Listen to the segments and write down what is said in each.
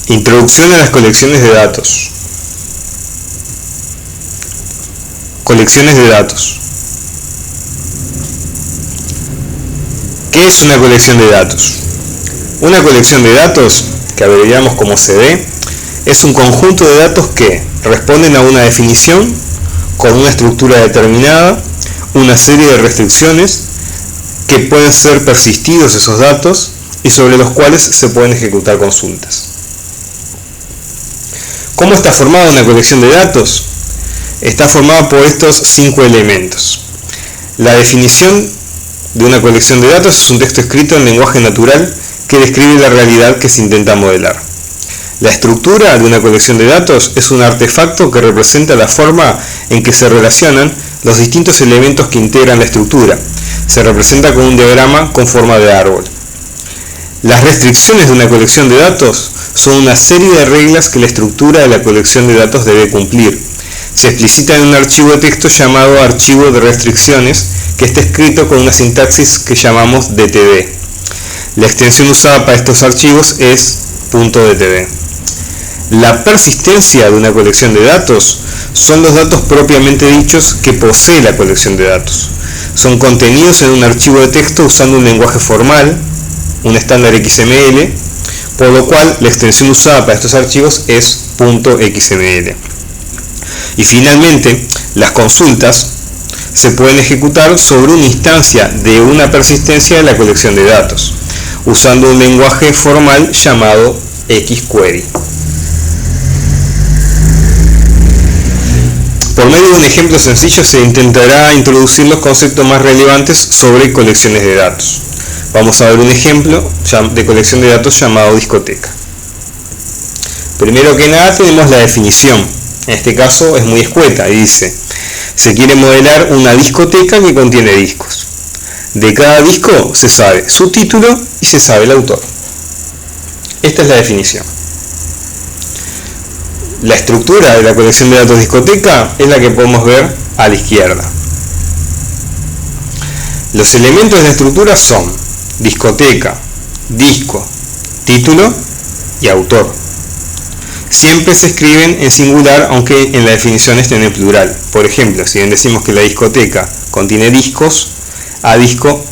Introducción a las colecciones de datos. Colecciones de datos. ¿Qué es una colección de datos? Una colección de datos, que abreviamos como CD, es un conjunto de datos que responden a una definición con una estructura determinada, una serie de restricciones que pueden ser persistidos esos datos y sobre los cuales se pueden ejecutar consultas. ¿Cómo está formada una colección de datos? Está formada por estos 5 elementos. La definición de una colección de datos es un texto escrito en lenguaje natural que describe la realidad que se intenta modelar. La estructura de una colección de datos es un artefacto que representa la forma en que se relacionan los distintos elementos que integran la estructura. Se representa con un diagrama con forma de árbol. Las restricciones de una colección de datos son una serie de reglas que la estructura de la colección de datos debe cumplir. Se explicita en un archivo de texto llamado archivo de restricciones, que está escrito con una sintaxis que llamamos DTD. La extensión usada para estos archivos es .dtd. La persistencia de una colección de datos son los datos propiamente dichos que posee la colección de datos. Son contenidos en un archivo de texto usando un lenguaje formal, un estándar XML, por lo cual la extensión usada para estos archivos es .xml. Y finalmente, las consultas se pueden ejecutar sobre una instancia de una persistencia de la colección de datos, usando un lenguaje formal llamado XQuery. Por medio de un ejemplo sencillo se intentará introducir los conceptos más relevantes sobre colecciones de datos. Vamos a ver un ejemplo de colección de datos llamado discoteca. Primero que nada tenemos la definición. En este caso es muy escueta y dice: se quiere modelar una discoteca que contiene discos. De cada disco se sabe su título y se sabe el autor. Esta es la definición. La estructura de la colección de datos discoteca es la que podemos ver a la izquierda. Los elementos de la estructura son discoteca, disco, título y autor. Siempre se escriben en singular, aunque en la definición estén en plural. Por ejemplo, si bien decimos que la discoteca contiene discos, a disco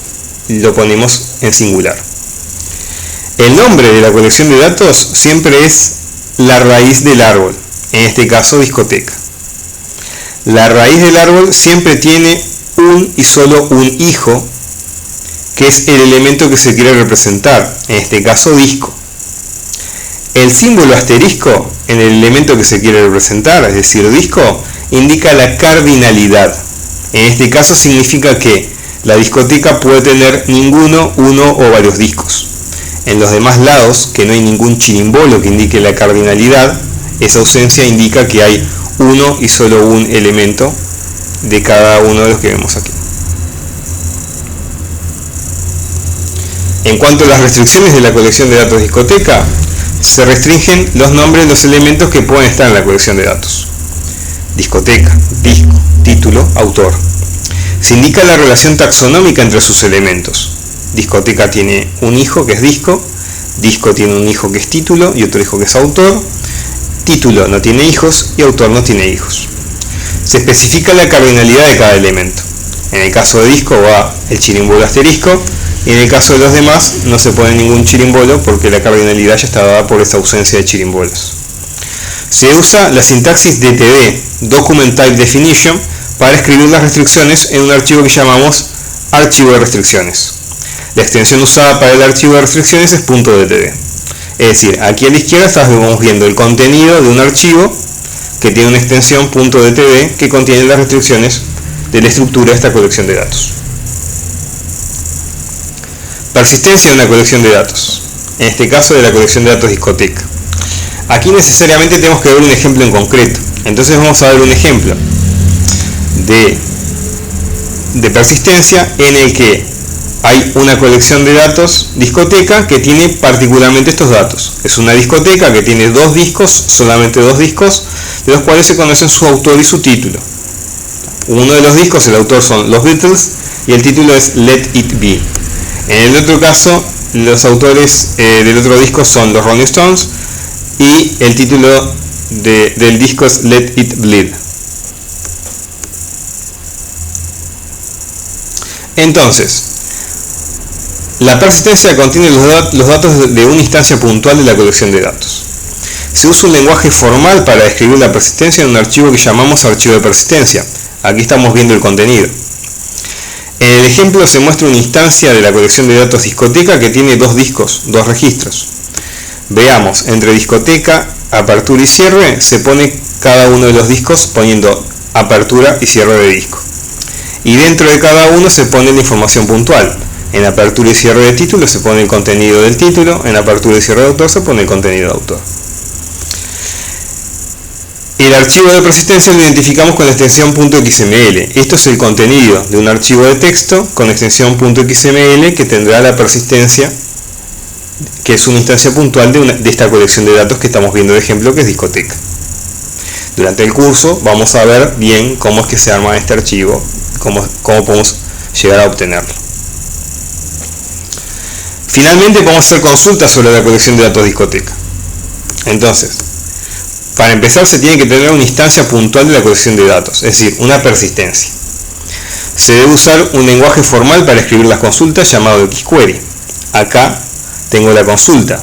lo ponemos en singular. El nombre de la colección de datos siempre es la raíz del árbol, en este caso discoteca. La raíz del árbol siempre tiene un y solo un hijo, que es el elemento que se quiere representar, en este caso disco. El símbolo asterisco en el elemento que se quiere representar, es decir, disco, indica la cardinalidad. En este caso significa que la discoteca puede tener ninguno, uno o varios discos. En los demás lados, que no hay ningún chirimbolo que indique la cardinalidad, esa ausencia indica que hay uno y solo un elemento de cada uno de los que vemos aquí. En cuanto a las restricciones de la colección de datos discoteca, se restringen los nombres de los elementos que pueden estar en la colección de datos. Discoteca, disco, título, autor. Se indica la relación taxonómica entre sus elementos. Discoteca tiene un hijo que es disco tiene un hijo que es título y otro hijo que es autor. Título no tiene hijos y autor no tiene hijos. Se especifica la cardinalidad de cada elemento. En el caso de disco va el chirimbolo asterisco, y en el caso de los demás no se pone ningún chirimbolo porque la cardinalidad ya está dada por esta ausencia de chirimbolos. Se usa la sintaxis DTD, Document Type Definition, para escribir las restricciones en un archivo que llamamos archivo de restricciones. La extensión usada para el archivo de restricciones es .dtd. Es decir, aquí a la izquierda estamos viendo el contenido de un archivo que tiene una extensión .dtd que contiene las restricciones de la estructura de esta colección de datos. Persistencia de una colección de datos, en este caso de la colección de datos discoteca. Aquí necesariamente tenemos que ver un ejemplo en concreto, entonces vamos a ver un ejemplo de persistencia en el que hay una colección de datos discoteca que tiene particularmente estos datos. Es una discoteca que tiene dos discos, solamente dos discos, de los cuales se conocen su autor y su título. Uno de los discos, el autor son los Beatles y el título es Let It Be. En el otro caso, los autores del otro disco son los Rolling Stones y el título del disco es Let It Bleed. Entonces, la persistencia contiene los datos de una instancia puntual de la colección de datos. Se usa un lenguaje formal para describir la persistencia en un archivo que llamamos archivo de persistencia. Aquí estamos viendo el contenido. En el ejemplo se muestra una instancia de la colección de datos discoteca que tiene dos discos, dos registros. Veamos, entre discoteca, apertura y cierre se pone cada uno de los discos poniendo apertura y cierre de disco. Y dentro de cada uno se pone la información puntual. En apertura y cierre de título se pone el contenido del título, en apertura y cierre de autor se pone el contenido de autor. El archivo de persistencia lo identificamos con la extensión .xml. Esto es el contenido de un archivo de texto con extensión .xml que tendrá la persistencia, que es una instancia puntual de esta colección de datos que estamos viendo de ejemplo, que es discoteca. Durante el curso vamos a ver bien cómo es que se arma este archivo, cómo podemos llegar a obtenerlo. Finalmente podemos hacer consultas sobre la colección de datos discoteca. Entonces, para empezar se tiene que tener una instancia puntual de la colección de datos, es decir, una persistencia. Se debe usar un lenguaje formal para escribir las consultas llamado xquery. Acá tengo la consulta.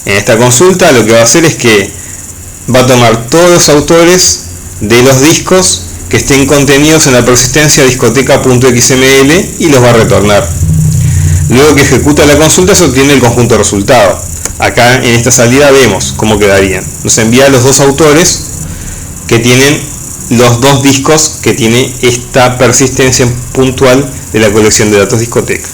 En esta consulta lo que va a hacer es que va a tomar todos los autores de los discos que estén contenidos en la persistencia discoteca.xml y los va a retornar. Luego que ejecuta la consulta se obtiene el conjunto resultado. Acá en esta salida vemos cómo quedarían. Nos envía los dos autores que tienen los dos discos que tiene esta persistencia puntual de la colección de datos discoteca.